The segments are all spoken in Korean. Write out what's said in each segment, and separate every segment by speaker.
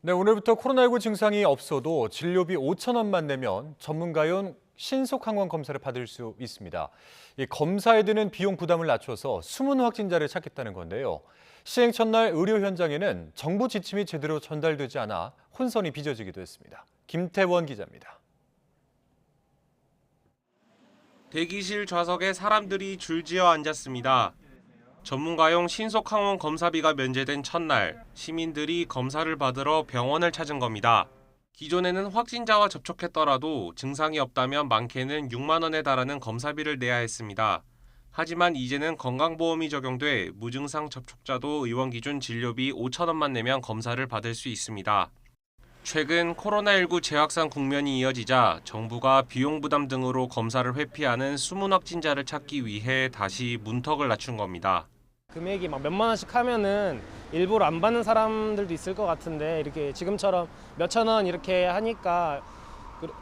Speaker 1: 네, 오늘부터 코로나19 증상이 없어도 진료비 5천 원만 내면 전문가용 신속항원 검사를 받을 수 있습니다. 이 검사에 드는 비용 부담을 낮춰서 숨은 확진자를 찾겠다는 건데요. 시행 첫날 의료 현장에는 정부 지침이 제대로 전달되지 않아 혼선이 빚어지기도 했습니다. 김태원 기자입니다.
Speaker 2: 대기실 좌석에 사람들이 줄지어 앉았습니다. 전문가용 신속항원 검사비가 면제된 첫날, 시민들이 검사를 받으러 병원을 찾은 겁니다. 기존에는 확진자와 접촉했더라도 증상이 없다면 많게는 6만 원에 달하는 검사비를 내야 했습니다. 하지만 이제는 건강보험이 적용돼 무증상 접촉자도 의원 기준 진료비 5천 원만 내면 검사를 받을 수 있습니다. 최근 코로나19 재확산 국면이 이어지자 정부가 비용 부담 등으로 검사를 회피하는 숨은 확진자를 찾기 위해 다시 문턱을 낮춘 겁니다.
Speaker 3: 금액이 막 몇만 원씩 하면은 일부러 안 받는 사람들도 있을 것 같은데 이렇게 지금처럼 몇천 원 이렇게 하니까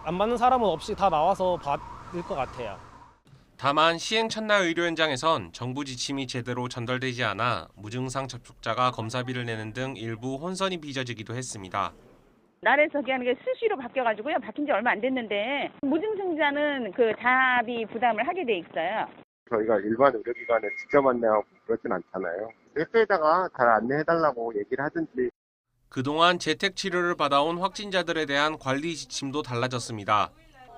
Speaker 3: 안 받는 사람은 없이 다 나와서 받을 것 같아요.
Speaker 2: 다만 시행 첫날 의료 현장에선 정부 지침이 제대로 전달되지 않아 무증상 접촉자가 검사비를 내는 등 일부 혼선이 빚어지기도 했습니다.
Speaker 4: 날에서 하는 게 수시로 바뀌어가지고요. 바뀐 지 얼마 안 됐는데 무증상자는 그 자비 부담을 하게 돼 있어요.
Speaker 5: 저희가 일반 의료기관에 직접 안내하고 그렇진 않잖아요. 회사에다가 잘 안내해달라고 얘기를 하든지.
Speaker 2: 그동안 재택치료를 받아온 확진자들에 대한 관리 지침도 달라졌습니다.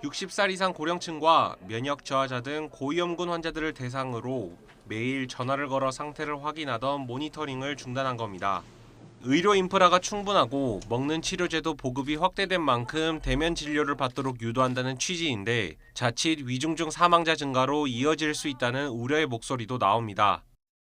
Speaker 2: 60살 이상 고령층과 면역 저하자 등 고위험군 환자들을 대상으로 매일 전화를 걸어 상태를 확인하던 모니터링을 중단한 겁니다. 의료 인프라가 충분하고 먹는 치료제도 보급이 확대된 만큼 대면 진료를 받도록 유도한다는 취지인데 자칫 위중증 사망자 증가로 이어질 수 있다는 우려의 목소리도 나옵니다.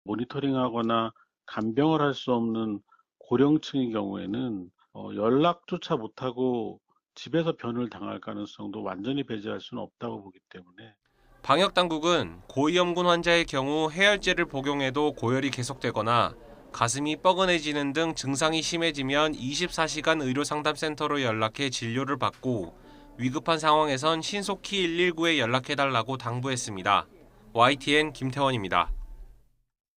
Speaker 6: 모니터링하거나 간병을 할 수 없는 고령층의 경우에는 연락조차 못하고 집에서 변을 당할 가능성도 완전히 배제할 수는 없다고 보기 때문에
Speaker 2: 방역당국은 고위험군 환자의 경우 해열제를 복용해도 고열이 계속되거나 가슴이 뻐근해지는 등 증상이 심해지면 24시간 의료상담센터로 연락해 진료를 받고 위급한 상황에선 신속히 119에 연락해달라고 당부했습니다. YTN 김태원입니다.